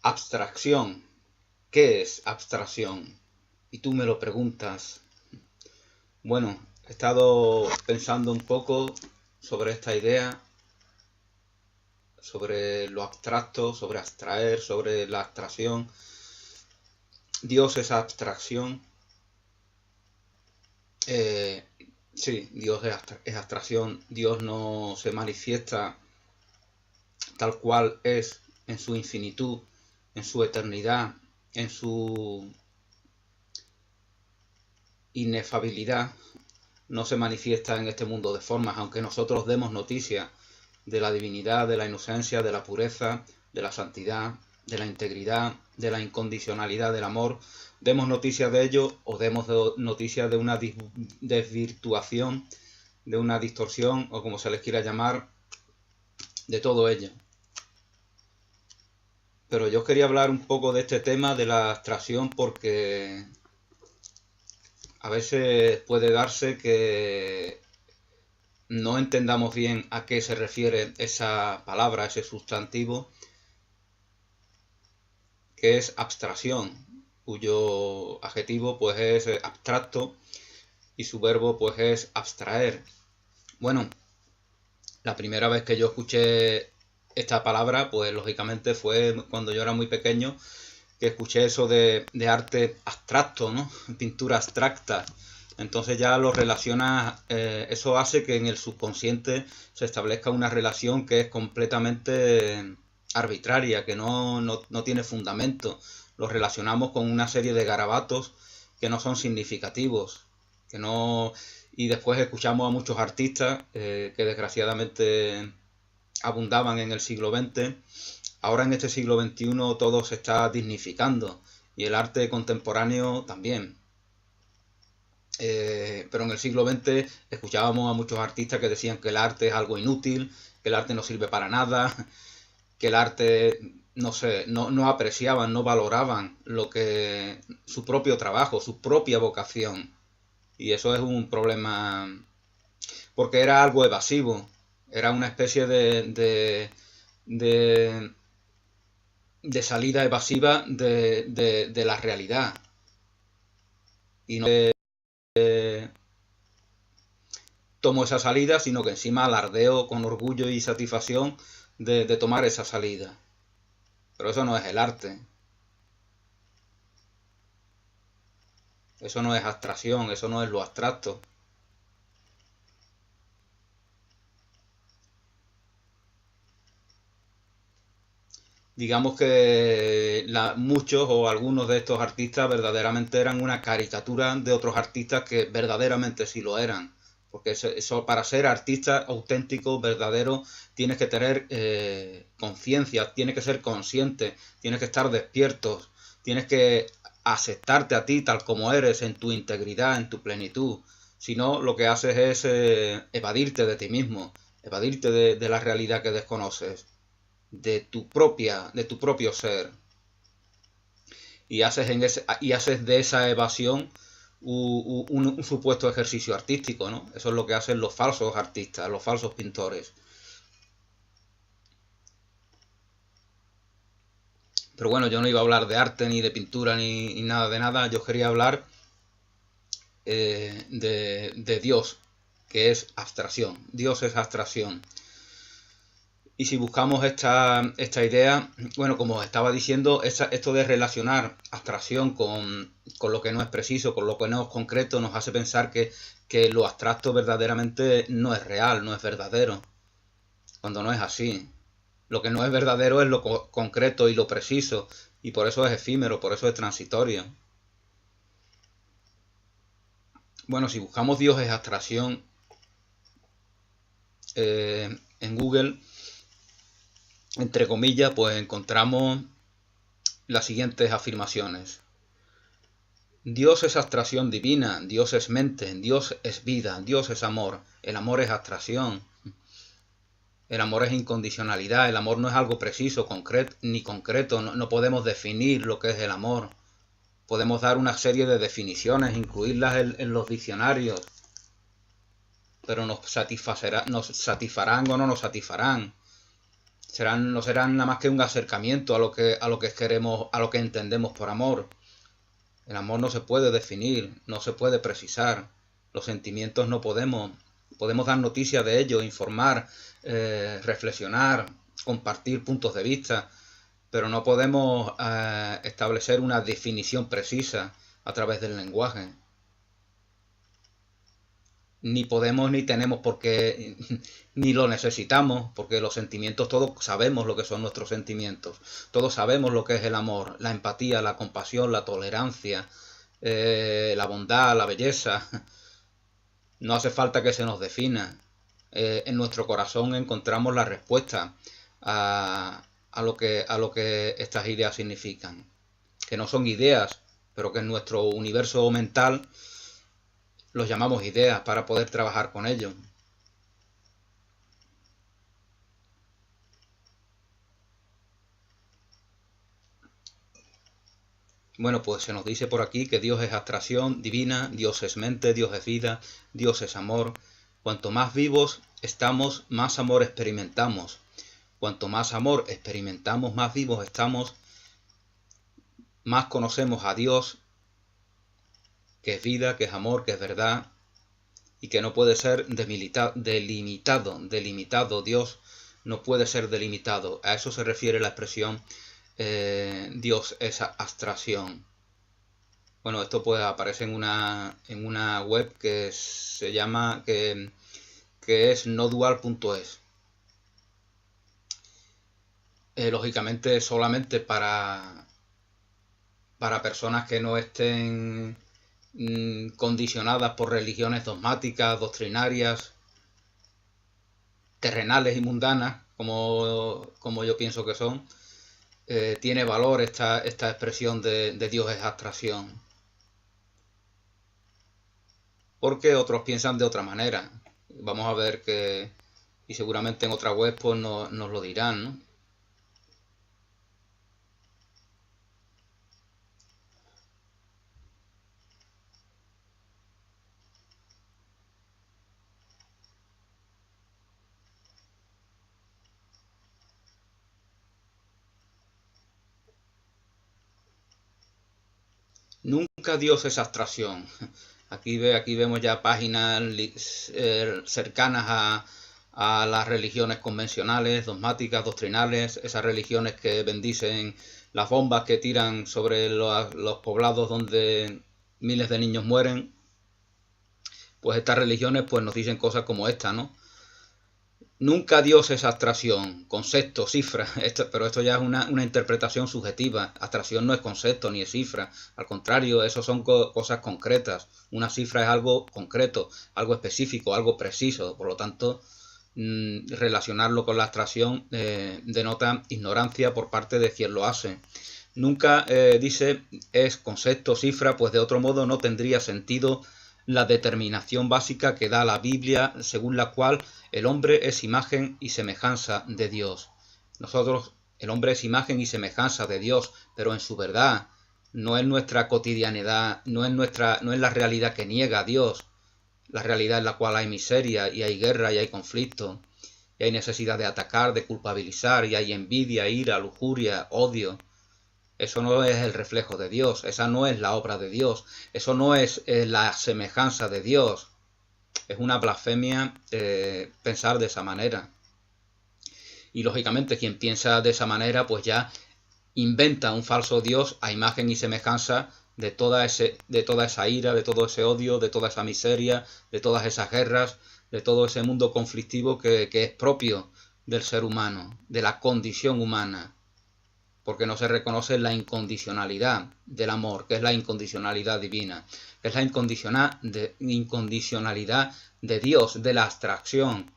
Abstracción. ¿Qué es abstracción? Y tú me lo preguntas. Bueno, he estado pensando un poco sobre esta idea, sobre lo abstracto, sobre abstraer, sobre la abstracción. Dios es abstracción. Sí, Dios es abstracción. Dios no se manifiesta tal cual es en su infinitud, en su eternidad, en su inefabilidad. No se manifiesta en este mundo de formas, aunque nosotros demos noticia de la divinidad, de la inocencia, de la pureza, de la santidad, de la integridad, de la incondicionalidad del amor. Demos noticia de ello o demos noticia de una desvirtuación, de una distorsión o como se les quiera llamar, de todo ello. Pero yo quería hablar un poco de este tema de la abstracción porque a veces puede darse que no entendamos bien a qué se refiere esa palabra, ese sustantivo, que es abstracción, cuyo adjetivo pues es abstracto y su verbo pues es abstraer. Bueno, la primera vez que yo escuché esta palabra pues lógicamente fue cuando yo era muy pequeño, que escuché eso de arte abstracto, ¿no? Pintura abstracta. Entonces ya lo relaciona, eso hace que en el subconsciente se establezca una relación que es completamente arbitraria, que no tiene fundamento. Lo relacionamos con una serie de garabatos que no son significativos, que no... Y después escuchamos a muchos artistas que desgraciadamente abundaban en el siglo XX. Ahora en este siglo XXI todo se está dignificando y el arte contemporáneo también. Pero en el siglo XX escuchábamos a muchos artistas que decían que el arte es algo inútil, que el arte no sirve para nada, que el arte, no sé, no apreciaban, no valoraban lo que su propio trabajo, su propia vocación. Y eso es un problema porque era algo evasivo, era una especie de, de salida evasiva de la realidad. Y no tomo esa salida, sino que encima alardeo con orgullo y satisfacción de tomar esa salida. Pero eso no es el arte. Eso no es abstracción, eso no es lo abstracto. Digamos que muchos o algunos de estos artistas verdaderamente eran una caricatura de otros artistas que verdaderamente sí lo eran. Porque eso para ser artista auténtico, verdadero, tienes que tener conciencia, tienes que ser consciente, tienes que estar despierto, tienes que aceptarte a ti tal como eres, en tu integridad, en tu plenitud. Si no, lo que haces es evadirte de ti mismo, evadirte de la realidad que desconoces, de tu propio ser, y haces de esa evasión un supuesto ejercicio artístico, ¿no? Eso es lo que hacen los falsos artistas, los falsos pintores. Pero bueno, yo no iba a hablar de arte ni de pintura ni nada de nada. Yo quería hablar de Dios, que es abstracción. Dios es abstracción. Y si buscamos esta idea, bueno, como estaba diciendo, esto de relacionar abstracción con lo que no es preciso, con lo que no es concreto, nos hace pensar que lo abstracto verdaderamente no es real, no es verdadero, cuando no es así. Lo que no es verdadero es lo concreto y lo preciso, y por eso es efímero, por eso es transitorio. Bueno, si buscamos Dios es abstracción en Google, entre comillas, pues encontramos las siguientes afirmaciones. Dios es abstracción divina, Dios es mente, Dios es vida, Dios es amor. El amor es abstracción, el amor es incondicionalidad, el amor no es algo preciso, ni concreto, no podemos definir lo que es el amor. Podemos dar una serie de definiciones, incluirlas en los diccionarios, pero nos satisfarán o no nos satisfarán. no serán nada más que un acercamiento a lo que queremos, a lo que entendemos por amor. El amor no se puede definir, no se puede precisar. Los sentimientos no podemos dar noticias de ellos, informar, reflexionar, compartir puntos de vista, pero no podemos establecer una definición precisa a través del lenguaje. Ni podemos ni tenemos por qué, ni lo necesitamos, porque los sentimientos, todos sabemos lo que son nuestros sentimientos, todos sabemos lo que es el amor, la empatía, la compasión, la tolerancia, la bondad, la belleza. No hace falta que se nos defina. En nuestro corazón encontramos la respuesta a lo que estas ideas significan, que no son ideas, pero que en nuestro universo mental los llamamos ideas para poder trabajar con ellos. Bueno, pues se nos dice por aquí que Dios es abstracción divina, Dios es mente, Dios es vida, Dios es amor. Cuanto más vivos estamos, más amor experimentamos. Cuanto más amor experimentamos, más vivos estamos, más conocemos a Dios, que es vida, que es amor, que es verdad, y que no puede ser delimitado. Dios no puede ser delimitado. A eso se refiere la expresión Dios es abstracción. Bueno, esto pues aparece en una web que se llama, que es nodual.es. Lógicamente solamente para personas que no estén condicionadas por religiones dogmáticas, doctrinarias, terrenales y mundanas, como yo pienso que son, tiene valor esta expresión de Dios es abstracción. Porque otros piensan de otra manera. Vamos a ver que, y seguramente en otra web pues nos lo dirán, ¿no? Nunca Dios es abstracción. Aquí vemos ya páginas cercanas a las religiones convencionales, dogmáticas, doctrinales, esas religiones que bendicen las bombas que tiran sobre los poblados donde miles de niños mueren. Pues estas religiones pues nos dicen cosas como esta, ¿no? Nunca Dios es abstracción, concepto, cifra, pero esto ya es una interpretación subjetiva. Abstracción no es concepto ni es cifra, al contrario, eso son cosas concretas. Una cifra es algo concreto, algo específico, algo preciso, por lo tanto, relacionarlo con la abstracción denota ignorancia por parte de quien lo hace. Nunca dice es concepto, cifra, pues de otro modo no tendría sentido la determinación básica que da la Biblia, según la cual el hombre es imagen y semejanza de Dios. Nosotros, el hombre es imagen y semejanza de Dios, pero en su verdad, no en nuestra cotidianidad, no en la realidad que niega a Dios, la realidad en la cual hay miseria y hay guerra y hay conflicto, y hay necesidad de atacar, de culpabilizar, y hay envidia, ira, lujuria, odio. Eso no es el reflejo de Dios, esa no es la obra de Dios, eso no es la semejanza de Dios. Es una blasfemia pensar de esa manera. Y lógicamente quien piensa de esa manera pues ya inventa un falso Dios a imagen y semejanza de toda esa ira, de todo ese odio, de toda esa miseria, de todas esas guerras, de todo ese mundo conflictivo que es propio del ser humano, de la condición humana. Porque no se reconoce la incondicionalidad del amor, que es la incondicionalidad divina, que es la incondicionalidad de Dios, de la abstracción.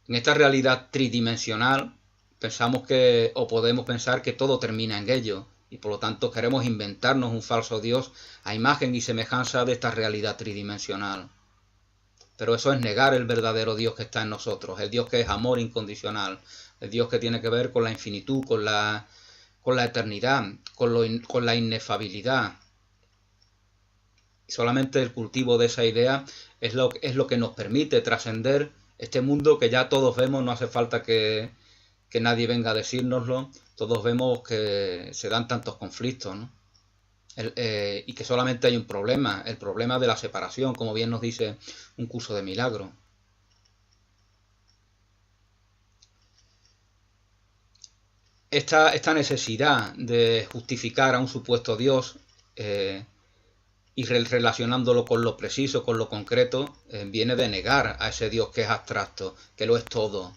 En esta realidad tridimensional pensamos que, o podemos pensar que todo termina en ello, y por lo tanto queremos inventarnos un falso Dios a imagen y semejanza de esta realidad tridimensional. Pero eso es negar el verdadero Dios que está en nosotros, el Dios que es amor incondicional, el Dios que tiene que ver con la infinitud, con la eternidad, con la inefabilidad. Y solamente el cultivo de esa idea es lo que nos permite trascender Este mundo que ya todos vemos, no hace falta que nadie venga a decírnoslo, todos vemos que se dan tantos conflictos, ¿no? Y que solamente hay un problema, el problema de la separación, como bien nos dice un curso de milagro. Esta necesidad de justificar a un supuesto Dios y relacionándolo con lo preciso, con lo concreto, viene de negar a ese Dios que es abstracto, que lo es todo,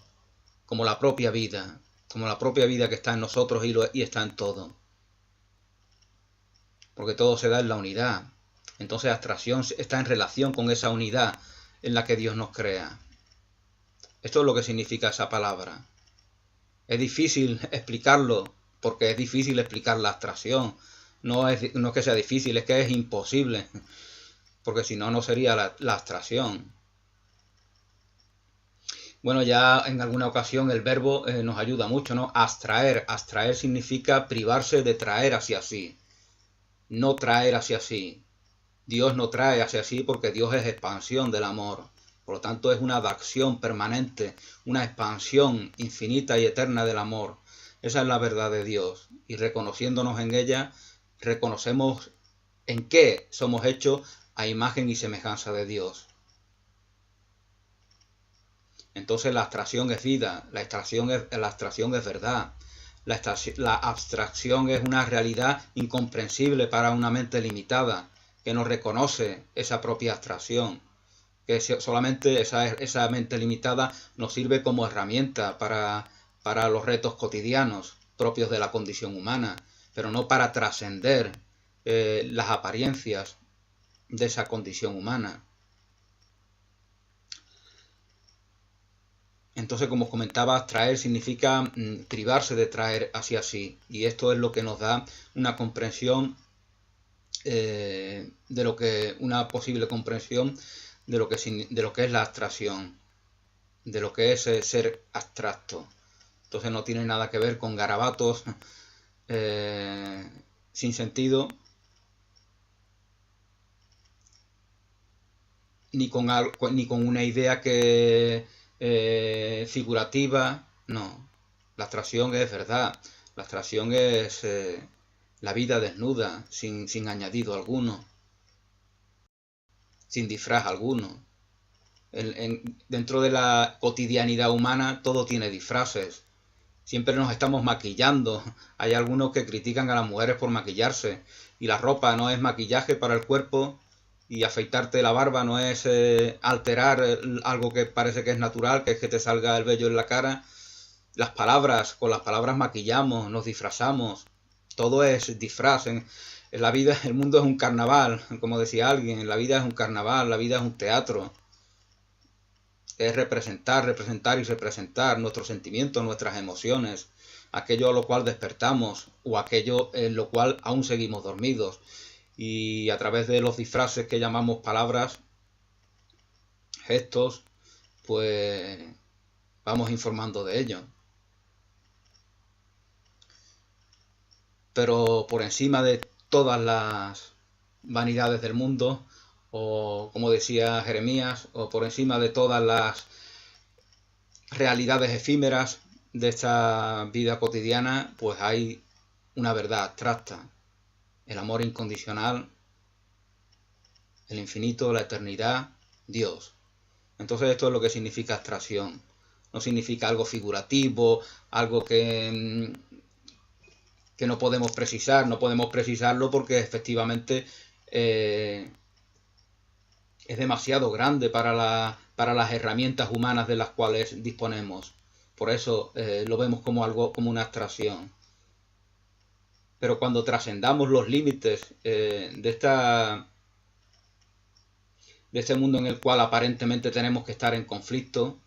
como la propia vida que está en nosotros y está en todo. Porque todo se da en la unidad. Entonces abstracción está en relación con esa unidad en la que Dios nos crea. Esto es lo que significa esa palabra. Es difícil explicarlo, porque es difícil explicar la abstracción. No es que sea difícil, es que es imposible, porque si no, no sería la abstracción. Bueno, ya en alguna ocasión el verbo nos ayuda mucho, ¿no? Abstraer. Abstraer significa privarse de traer hacia sí. No traer hacia sí. Dios no trae hacia sí porque Dios es expansión del amor. Por lo tanto, es una adacción permanente, una expansión infinita y eterna del amor. Esa es la verdad de Dios. Y reconociéndonos en ella, reconocemos en qué somos hechos a imagen y semejanza de Dios. Entonces la abstracción es vida, la abstracción es verdad. La abstracción es una realidad incomprensible para una mente limitada, que no reconoce esa propia abstracción, que solamente esa mente limitada nos sirve como herramienta para los retos cotidianos propios de la condición humana, pero no para trascender las apariencias de esa condición humana. Entonces, como os comentaba, abstraer significa privarse de traer hacia sí, y esto es lo que nos da una comprensión una posible comprensión de lo que es la abstracción, de lo que es ser abstracto. Entonces no tiene nada que ver con garabatos sin sentido, ni con una idea que figurativa, no. La abstracción es verdad, la abstracción es la vida desnuda, sin añadido alguno, sin disfraz alguno. Dentro de la cotidianidad humana todo tiene disfraces. Siempre nos estamos maquillando. Hay algunos que critican a las mujeres por maquillarse. Y la ropa no es maquillaje para el cuerpo. Y afeitarte la barba no es alterar algo que parece que es natural, que es que te salga el vello en la cara. Con las palabras maquillamos, nos disfrazamos. Todo es disfraz. En la vida, el mundo es un carnaval, como decía alguien. La vida es un carnaval, la vida es un teatro. Es representar y representar nuestros sentimientos, nuestras emociones, aquello a lo cual despertamos o aquello en lo cual aún seguimos dormidos. Y a través de los disfraces que llamamos palabras, gestos, pues vamos informando de ello. Pero por encima de todas las vanidades del mundo, o como decía Jeremías, o por encima de todas las realidades efímeras de esta vida cotidiana, pues hay una verdad abstracta, el amor incondicional, el infinito, la eternidad, Dios. Entonces esto es lo que significa abstracción. No significa algo figurativo, algo que no podemos precisar. No podemos precisarlo porque efectivamente es demasiado grande para las herramientas humanas de las cuales disponemos. Por eso lo vemos como una abstracción. Pero cuando trascendamos los límites de este mundo en el cual aparentemente tenemos que estar en conflicto,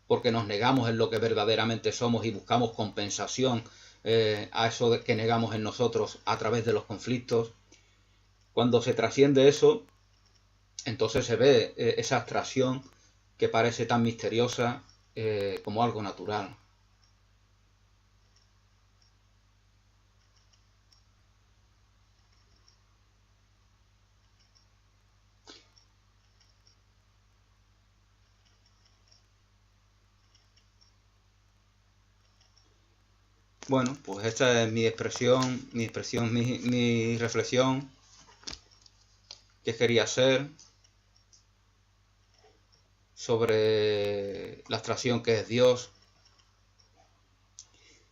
porque nos negamos en lo que verdaderamente somos y buscamos compensación a eso que negamos en nosotros a través de los conflictos, cuando se trasciende eso, entonces se ve esa abstracción que parece tan misteriosa como algo natural. Bueno, pues esta es mi expresión, mi reflexión que quería hacer sobre la abstracción que es Dios.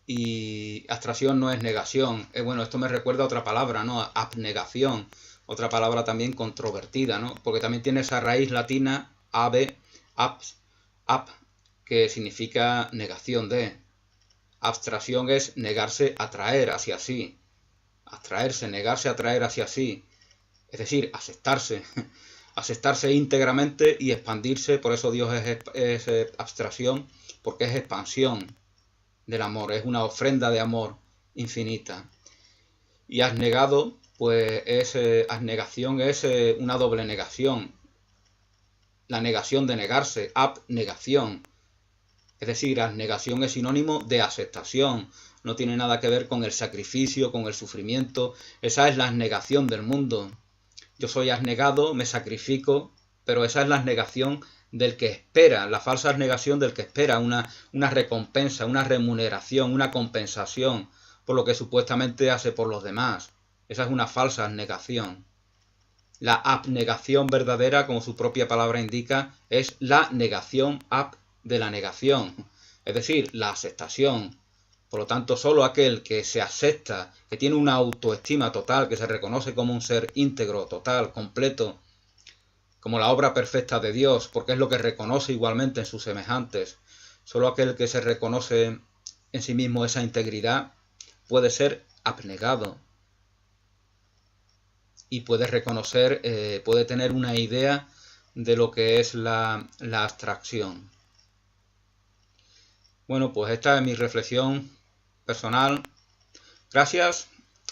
Y abstracción no es negación. Bueno, esto me recuerda a otra palabra, ¿no? Abnegación, otra palabra también controvertida, ¿no? Porque también tiene esa raíz latina, ab, ab, que significa negación de. Abstracción es negarse a atraer hacia sí. Abstraerse, negarse a atraer hacia sí. Es decir, aceptarse. Aceptarse íntegramente y expandirse. Por eso Dios es abstracción, porque es expansión del amor, es una ofrenda de amor infinita. Y abnegado, pues abnegación es una doble negación. La negación de negarse, abnegación. Es decir, abnegación es sinónimo de aceptación. No tiene nada que ver con el sacrificio, con el sufrimiento. Esa es la abnegación del mundo. Yo soy abnegado, me sacrifico, pero esa es la abnegación del que espera, la falsa abnegación del que espera una recompensa, una remuneración, una compensación por lo que supuestamente hace por los demás. Esa es una falsa abnegación. La abnegación verdadera, como su propia palabra indica, es la negación de la negación, es decir, la aceptación. Por lo tanto, solo aquel que se acepta, que tiene una autoestima total, que se reconoce como un ser íntegro, total, completo, como la obra perfecta de Dios, porque es lo que reconoce igualmente en sus semejantes. Solo aquel que se reconoce en sí mismo esa integridad puede ser abnegado y puede reconocer, puede tener una idea de lo que es la abstracción. Bueno, pues esta es mi reflexión personal. Gracias,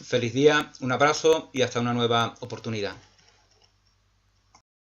feliz día, un abrazo y hasta una nueva oportunidad.